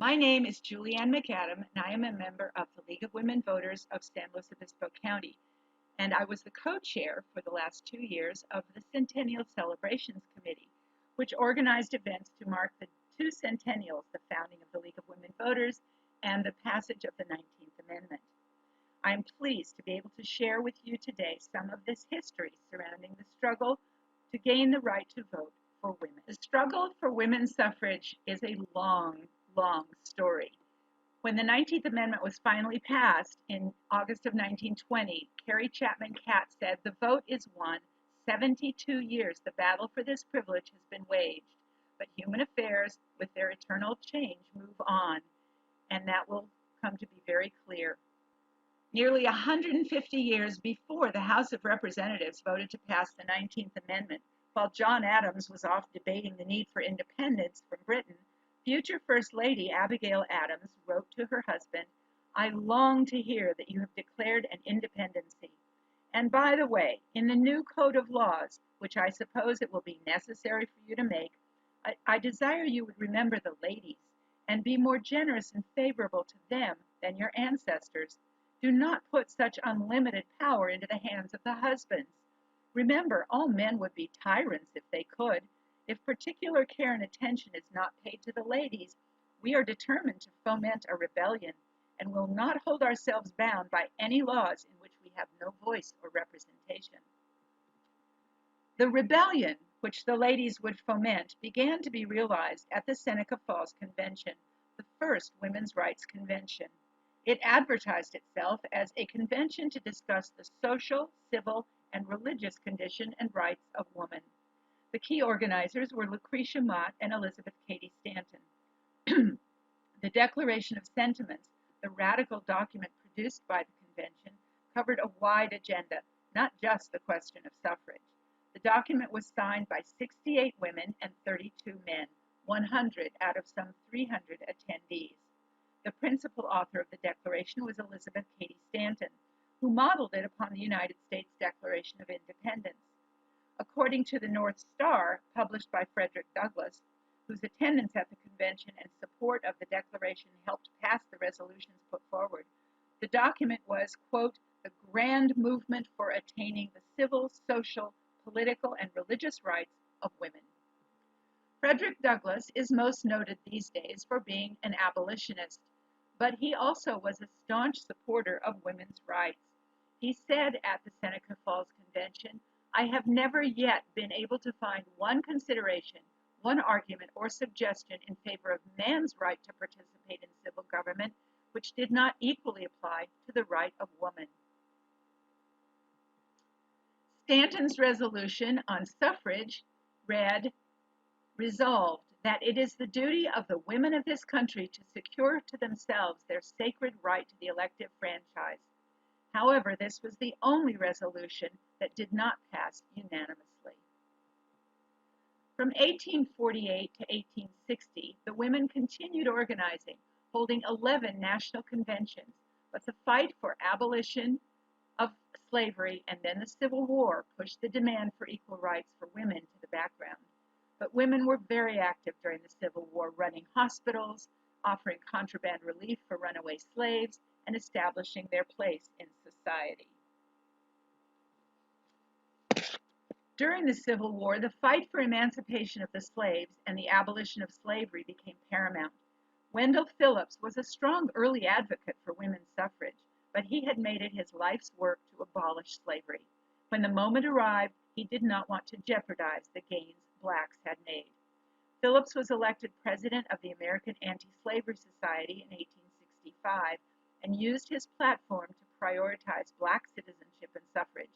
My name is Juliane McAdam, and I am a member of the League of Women Voters of San Luis Obispo County. And I was the co-chair for the last 2 years of the Centennial Celebrations Committee, which organized events to mark the two centennials, the founding of the League of Women Voters and the passage of the 19th Amendment. I am pleased to be able to share with you today some of this history surrounding the struggle to gain the right to vote for women. The struggle for women's suffrage is a long story. When the 19th Amendment was finally passed in August of 1920, Carrie Chapman Catt said, "The vote is won. 72 years the battle for this privilege has been waged, but human affairs, with their eternal change, move on, and that will come to be very clear." Nearly 150 years before the House of Representatives voted to pass the 19th Amendment, while John Adams was off debating the need for independence from Britain, future First Lady Abigail Adams wrote to her husband, "I long to hear that you have declared an independency. And by the way, in the new code of laws, which I suppose it will be necessary for you to make, I desire you would remember the ladies and be more generous and favorable to them than your ancestors. Do not put such unlimited power into the hands of the husbands. Remember, all men would be tyrants if they could. If particular care and attention is not paid to the ladies, we are determined to foment a rebellion, and will not hold ourselves bound by any laws in which we have no voice or representation." The rebellion which the ladies would foment began to be realized at the Seneca Falls Convention, the first women's rights convention. It advertised itself as a convention to discuss the social, civil, and religious condition and rights of woman. The key organizers were Lucretia Mott and Elizabeth Cady Stanton. The Declaration of Sentiments, the radical document produced by the convention, covered a wide agenda, not just the question of suffrage. The document was signed by 68 women and 32 men, 100 out of some 300 attendees. The principal author of the Declaration was Elizabeth Cady Stanton, who modeled it upon the United States Declaration of Independence. According to the North Star, published by Frederick Douglass, whose attendance at the convention and support of the Declaration helped pass the resolutions put forward, the document was, quote, "the grand movement for attaining the civil, social, political, and religious rights of women." Frederick Douglass is most noted these days for being an abolitionist, but he also was a staunch supporter of women's rights. He said at the Seneca Falls Convention, "I have never yet been able to find one consideration, one argument or suggestion in favor of man's right to participate in civil government which did not equally apply to the right of woman." Stanton's resolution on suffrage read, "Resolved, that it is the duty of the women of this country to secure to themselves their sacred right to the elective franchise." However, this was the only resolution that did not pass unanimously. From 1848 to 1860, the women continued organizing, holding 11 national conventions, but the fight for abolition of slavery and then the Civil War pushed the demand for equal rights for women to the background. But women were very active during the Civil War, running hospitals, offering contraband relief for runaway slaves, and establishing their place in society. During the Civil War, the fight for emancipation of the slaves and the abolition of slavery became paramount. Wendell Phillips was a strong early advocate for women's suffrage, but he had made it his life's work to abolish slavery. When the moment arrived, he did not want to jeopardize the gains blacks had made. Phillips was elected president of the American Anti-Slavery Society in 1865 and used his platform to prioritize black citizenship and suffrage,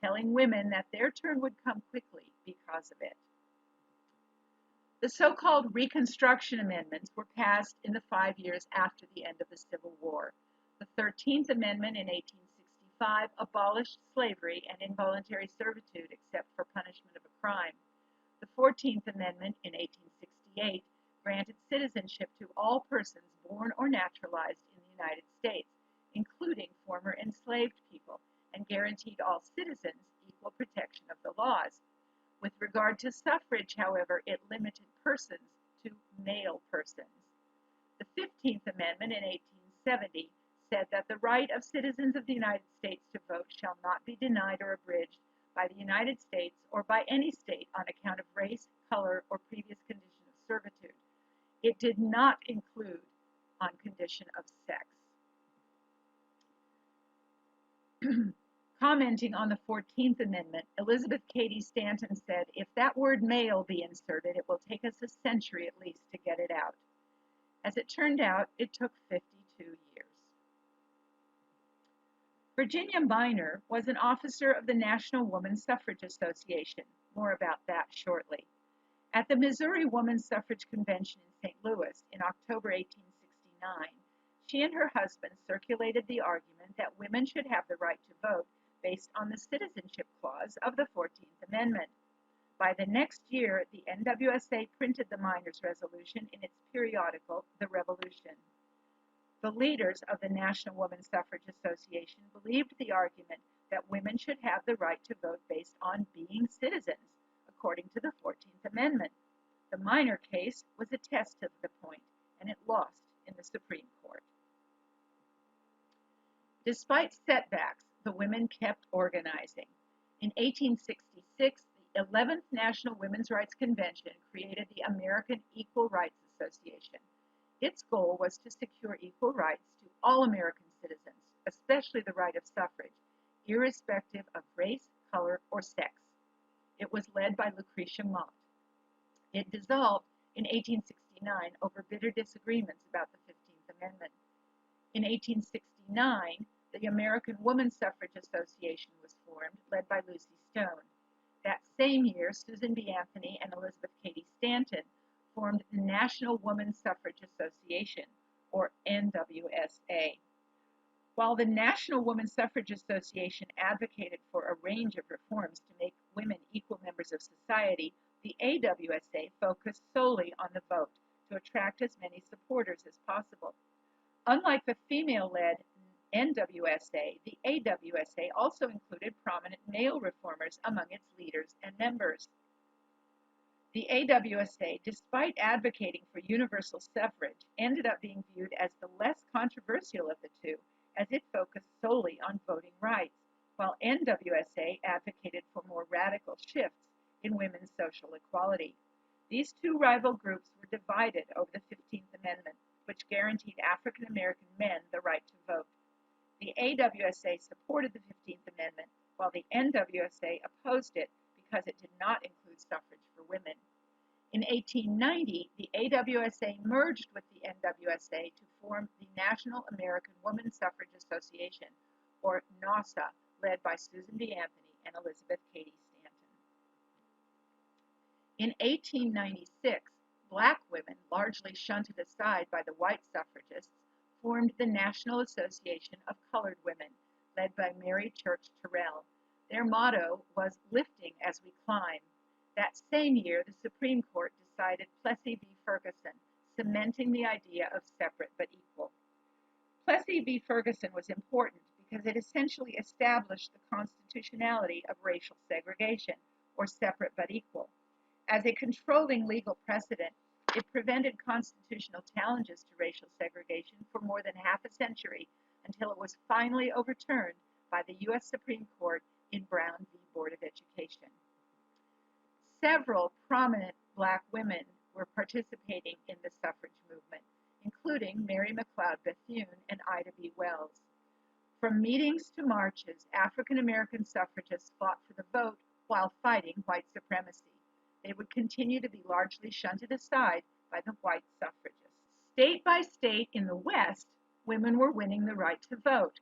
telling women that their turn would come quickly because of it. The so-called Reconstruction Amendments were passed in the 5 years after the end of the Civil War. The 13th Amendment in 1865 abolished slavery and involuntary servitude except for punishment of a crime. The 14th Amendment in 1868 granted citizenship to all persons born or naturalized in the United States, including former enslaved people, and guaranteed all citizens equal protection of the laws. With regard to suffrage, however, it limited persons to male persons. The 15th Amendment in 1870 said that the right of citizens of the United States to vote shall not be denied or abridged by the United States or by any state on account of race, color, or previous condition of servitude. It did not include on condition of sex. Commenting on the 14th Amendment, Elizabeth Cady Stanton said, "If that word male be inserted, it will take us a century at least to get it out." As it turned out, it took 52 years. Virginia Minor was an officer of the National Woman Suffrage Association. More about that shortly. At the Missouri Woman's Suffrage Convention in St. Louis in October 1869, she and her husband circulated the argument that women should have the right to vote based on the Citizenship Clause of the 14th Amendment. By the next year, the NWSA printed the miners' resolution in its periodical, The Revolution. The leaders of the National Woman Suffrage Association believed the argument that women should have the right to vote based on being citizens, according to the 14th Amendment. The Minor case was a test of the point, and it lost in the Supreme Court. Despite setbacks, the women kept organizing. In 1866, the 11th National Women's Rights Convention created the American Equal Rights Association. Its goal was to secure equal rights to all American citizens, especially the right of suffrage, irrespective of race, color, or sex. It was led by Lucretia Mott. It dissolved in 1869 over bitter disagreements about the 15th Amendment. In 1869, the American Woman Suffrage Association was formed, led by Lucy Stone. That same year, Susan B. Anthony and Elizabeth Cady Stanton formed the National Woman Suffrage Association, or NWSA. While the National Woman Suffrage Association advocated for a range of reforms to make women equal members of society, the AWSA focused solely on the vote to attract as many supporters as possible. Unlike the female-led NWSA, the AWSA also included prominent male reformers among its leaders and members. The AWSA, despite advocating for universal suffrage, ended up being viewed as the less controversial of the two, as it focused solely on voting rights, while NWSA advocated for more radical shifts in women's social equality. These two rival groups were divided over the 15th Amendment, which guaranteed African American men the right to vote. The AWSA supported the 15th Amendment, while the NWSA opposed it because it did not include suffrage for women. In 1890, the AWSA merged with the NWSA to form the National American Woman Suffrage Association, or NAWSA, led by Susan B. Anthony and Elizabeth Cady Stanton. In 1896, black women, largely shunted aside by the white suffragists, formed the National Association of Colored Women, led by Mary Church Terrell. Their motto was "Lifting as we climb." That same year, the Supreme Court decided Plessy v. Ferguson, cementing the idea of separate but equal. Plessy v. Ferguson was important because it essentially established the constitutionality of racial segregation, or separate but equal. As a controlling legal precedent, it prevented constitutional challenges to racial segregation for more than half a century until it was finally overturned by the U.S. Supreme Court in Brown v. Board of Education. Several prominent black women were participating in the suffrage movement, including Mary McLeod Bethune and Ida B. Wells. From meetings to marches, African American suffragists fought for the vote while fighting white supremacy. They would continue to be largely shunted aside by the white suffragists. State by state in the West, women were winning the right to vote.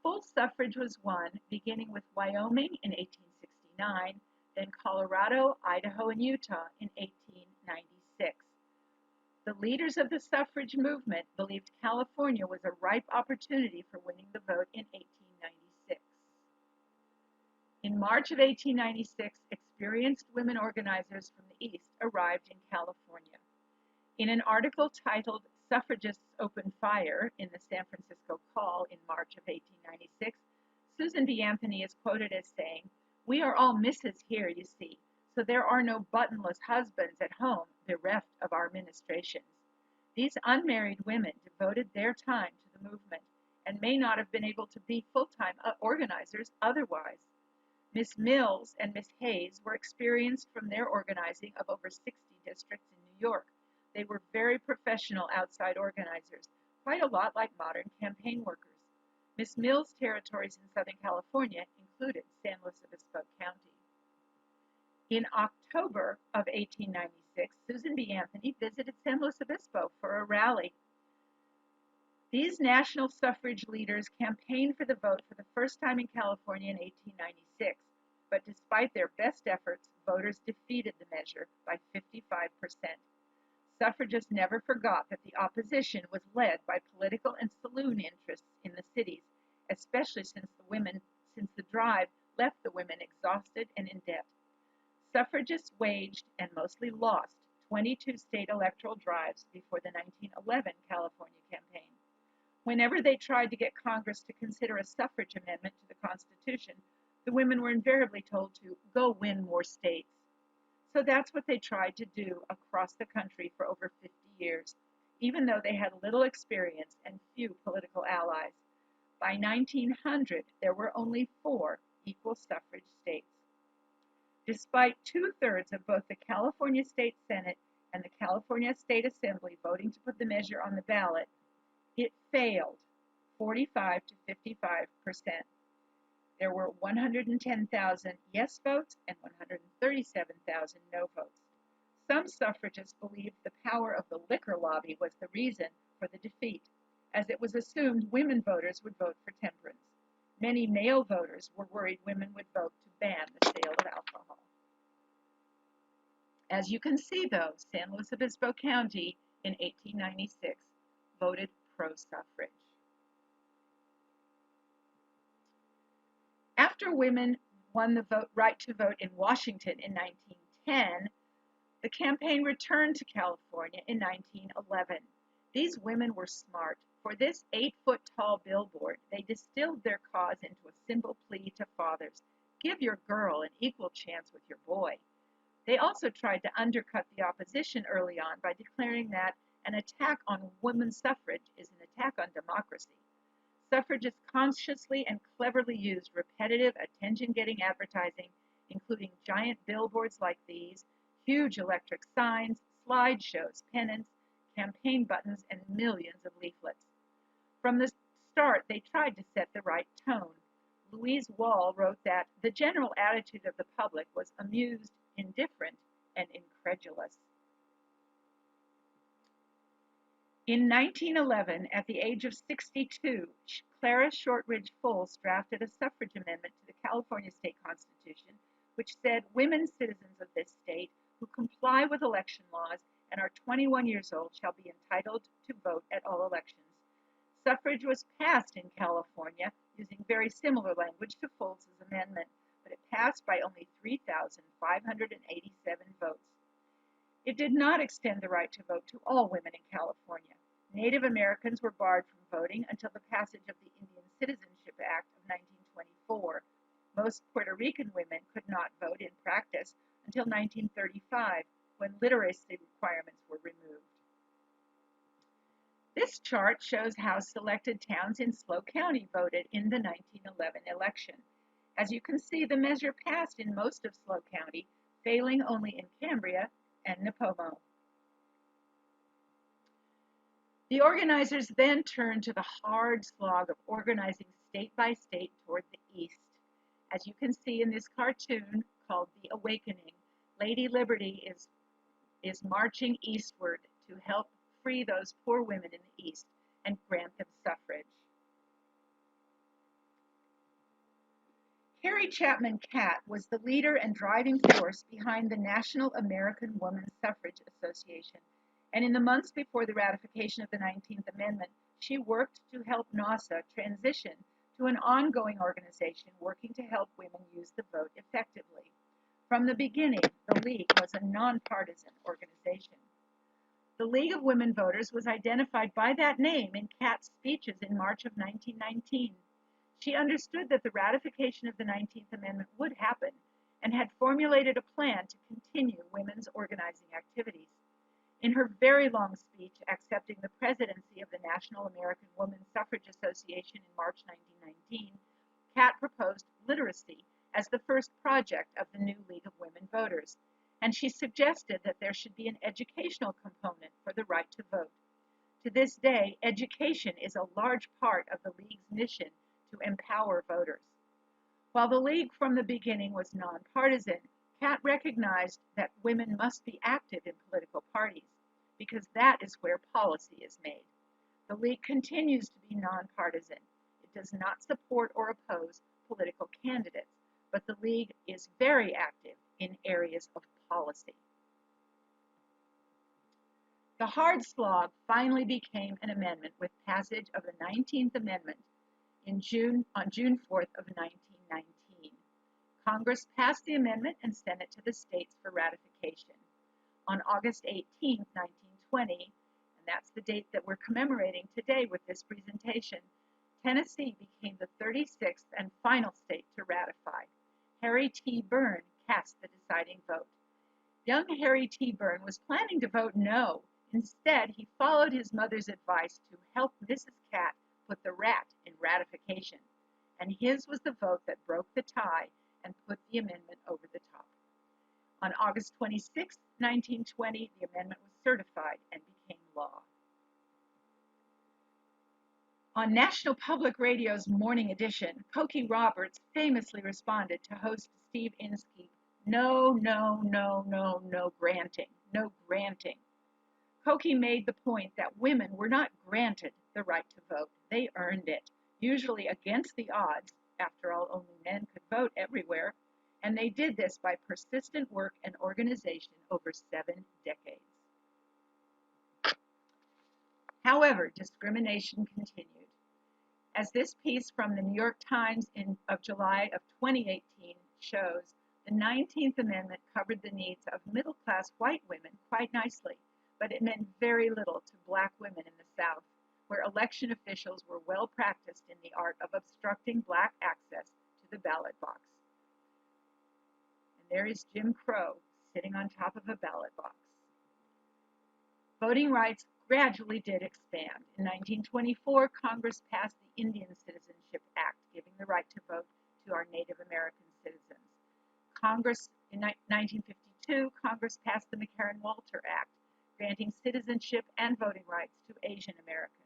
Full suffrage was won, beginning with Wyoming in 1869, then Colorado, Idaho, and Utah in 1896. The leaders of the suffrage movement believed California was a ripe opportunity for winning the vote in 1896. In March of 1896, experienced women organizers from the East arrived in California. In an article titled "Suffragists Open Fire" in the San Francisco Call in March of 1896, Susan B. Anthony is quoted as saying, "We are all misses here, you see, so there are no buttonless husbands at home bereft of our ministrations." These unmarried women devoted their time to the movement and may not have been able to be full-time organizers otherwise. Miss Mills and Miss Hayes were experienced from their organizing of over 60 districts in New York. They were very professional outside organizers, quite a lot like modern campaign workers. Miss Mills' territories in Southern California included San Luis Obispo County. In October of 1896, Susan B. Anthony visited San Luis Obispo for a rally. These national suffrage leaders campaigned for the vote for the first time in California in 1896, but despite their best efforts, voters defeated the measure by 55%. Suffragists never forgot that the opposition was led by political and saloon interests in the cities, especially since the drive left the women exhausted and in debt. Suffragists waged and mostly lost 22 state electoral drives before the 1911 California campaign. Whenever they tried to get Congress to consider a suffrage amendment to the Constitution, the women were invariably told to go win more states. So that's what they tried to do across the country for over 50 years, even though they had little experience and few political allies. By 1900, there were only 4 equal suffrage states. Despite 2/3 of both the California State Senate and the California State Assembly voting to put the measure on the ballot, it failed 45 to 55%. There were 110,000 yes votes and 137,000 no votes. Some suffragists believed the power of the liquor lobby was the reason for the defeat, as it was assumed women voters would vote for temperance. Many male voters were worried women would vote to ban the sale of alcohol. As you can see, though, San Luis Obispo County in 1896 voted pro-suffrage. After women won the right to vote in Washington in 1910, the campaign returned to California in 1911. These women were smart. For this 8-foot-tall billboard, they distilled their cause into a simple plea to fathers: give your girl an equal chance with your boy. They also tried to undercut the opposition early on by declaring that an attack on women's suffrage is an attack on democracy. Suffragists consciously and cleverly used repetitive, attention-getting advertising, including giant billboards like these, huge electric signs, slideshows, pennants, campaign buttons, and millions of leaflets. From the start, they tried to set the right tone. Louise Wall wrote that the general attitude of the public was amused, indifferent, and incredulous. In 1911, at the age of 62, Clara Shortridge Foulds drafted a suffrage amendment to the California state constitution, which said women citizens of this state who comply with election laws and are 21 years old shall be entitled to vote at all elections. Suffrage was passed in California using very similar language to Foulds' amendment, but it passed by only 3,587 votes. It did not extend the right to vote to all women in California. Native Americans were barred from voting until the passage of the Indian Citizenship Act of 1924. Most Puerto Rican women could not vote in practice until 1935, when literacy requirements were removed. This chart shows how selected towns in SLO County voted in the 1911 election. As you can see, the measure passed in most of SLO County, failing only in Cambria and Nipomo. The organizers then turned to the hard slog of organizing state by state toward the east. As you can see in this cartoon called The Awakening, Lady Liberty is marching eastward to help free those poor women in the east and grant them suffrage. Harry Chapman Catt was the leader and driving force behind the National American Woman Suffrage Association, and in the months before the ratification of the 19th Amendment, she worked to help NASA transition to an ongoing organization working to help women use the vote effectively. From the beginning, the League was a nonpartisan organization. The League of Women Voters was identified by that name in Catt's speeches in March of 1919. She understood that the ratification of the 19th Amendment would happen and had formulated a plan to continue women's organizing activities. In her very long speech accepting the presidency of the National American Woman Suffrage Association in March 1919, Cat proposed literacy as the first project of the new League of Women Voters, and she suggested that there should be an educational component for the right to vote. To this day, education is a large part of the League's mission to empower voters. While the League from the beginning was nonpartisan, Cat recognized that women must be active in political parties, because that is where policy is made. The League continues to be nonpartisan. It does not support or oppose political candidates, but the League is very active in areas of policy. The hard slog finally became an amendment with passage of the 19th Amendment on June 4th of 1919. Congress passed the amendment and sent it to the states for ratification. On August 18, 1920, and that's the date that we're commemorating today with this presentation, Tennessee became the 36th and final state to ratify. Harry T. Byrne cast the deciding vote. Young Harry T. Byrne was planning to vote no. Instead, he followed his mother's advice to help Mrs. Cat put the rat in ratification, and his was the vote that broke the tie and put the amendment over the top. On August 26, 1920, the amendment was certified and became law. On National Public Radio's Morning Edition, Cokie Roberts famously responded to host Steve Inskeep, "No, no, no, no, no granting, no granting." Cokie made the point that women were not granted the right to vote. They earned it, usually against the odds. After all, only men could vote everywhere, and they did this by persistent work and organization over 7 decades. However, discrimination continued. As this piece from the New York Times of July of 2018 shows, the 19th Amendment covered the needs of middle-class white women quite nicely, but it meant very little to black women in the South, where election officials were well practiced in the art of obstructing black access to the ballot box. And there is Jim Crow sitting on top of a ballot box. Voting rights gradually did expand. In 1924, Congress passed the Indian Citizenship Act, giving the right to vote to our Native American citizens. In 1952, Congress passed the McCarran-Walter Act, granting citizenship and voting rights to Asian Americans.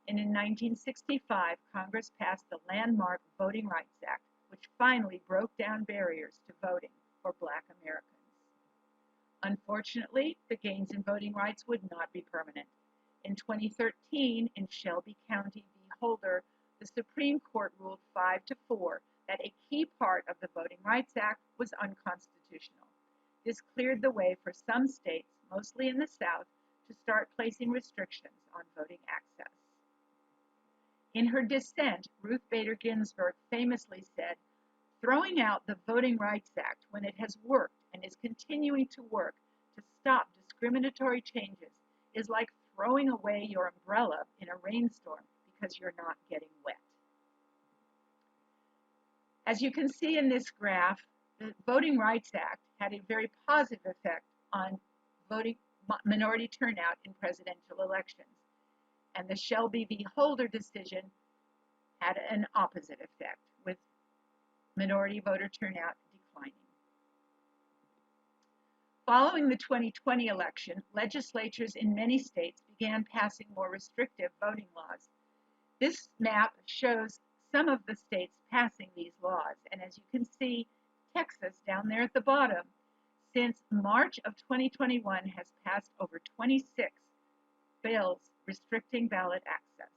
And in 1965, Congress passed the landmark Voting Rights Act, which finally broke down barriers to voting for Black Americans. Unfortunately, the gains in voting rights would not be permanent. In 2013, in Shelby County v. Holder, the Supreme Court ruled 5-4 that a key part of the Voting Rights Act was unconstitutional. This cleared the way for some states, mostly in the South, to start placing restrictions on voting access. In her dissent, Ruth Bader Ginsburg famously said, "Throwing out the Voting Rights Act when it has worked and is continuing to work to stop discriminatory changes is like throwing away your umbrella in a rainstorm because you're not getting wet." As you can see in this graph, the Voting Rights Act had a very positive effect on minority turnout in presidential elections, and the Shelby v. Holder decision had an opposite effect, with minority voter turnout declining. Following the 2020 election, legislatures in many states began passing more restrictive voting laws. This map shows some of the states passing these laws, and as you can see, Texas down there at the bottom, since March of 2021 has passed over 26 bills restricting ballot access.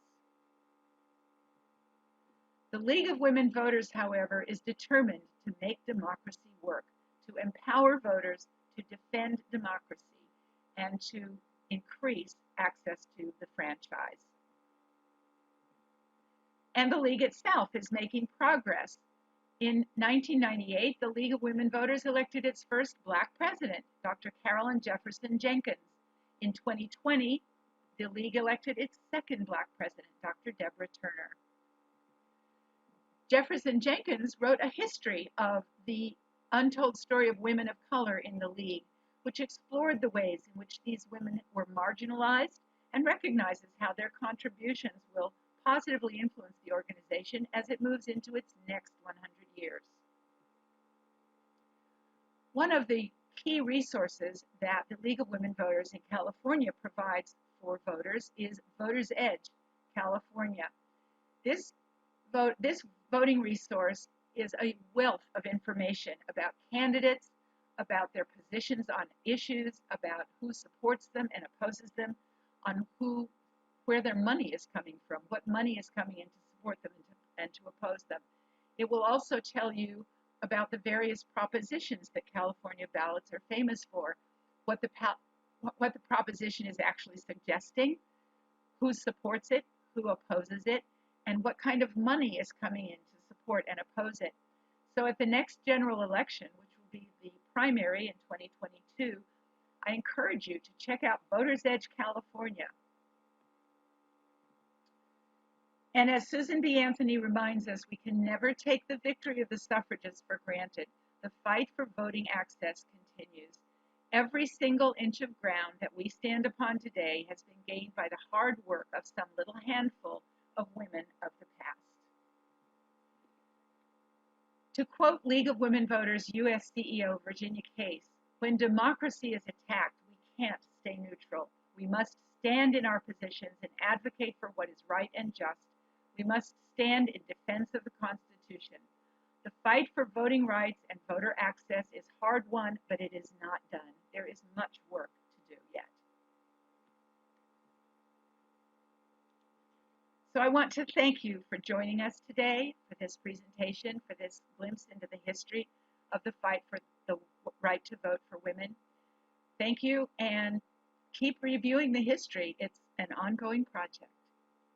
The League of Women Voters, however, is determined to make democracy work, to empower voters, to defend democracy, and to increase access to the franchise. And the League itself is making progress. In 1998, the League of Women Voters elected its first Black president, Dr. Carolyn Jefferson Jenkins. In 2020, the League elected its second Black president, Dr. Deborah Turner. Jefferson Jenkins wrote a history of the untold story of women of color in the League, which explored the ways in which these women were marginalized and recognizes how their contributions will positively influence the organization as it moves into its next 100 years. One of the key resources that the League of Women Voters in California provides for voters is Voters Edge California. This voting resource is a wealth of information about candidates, about their positions on issues, about who supports them and opposes them, on where their money is coming from, what money is coming in to support them and to oppose them. It will also tell you about the various propositions that California ballots are famous for, what the proposition is actually suggesting, who supports it, who opposes it, and what kind of money is coming in to support and oppose it. So at the next general election, which will be the primary in 2022, I encourage you to check out Voters Edge California. And as Susan B. Anthony reminds us, we can never take the victory of the suffragists for granted. The fight for voting access continues. Every single inch of ground that we stand upon today has been gained by the hard work of some little handful of women of the past. To quote League of Women Voters U.S. CEO Virginia Case, when democracy is attacked, we can't stay neutral. We must stand in our positions and advocate for what is right and just. We must stand in defense of the Constitution. The fight for voting rights and voter access is hard won, but it is not done. There is much work to do yet. So I want to thank you for joining us today for this presentation, for this glimpse into the history of the fight for the right to vote for women. Thank you, and keep reviewing the history. It's an ongoing project.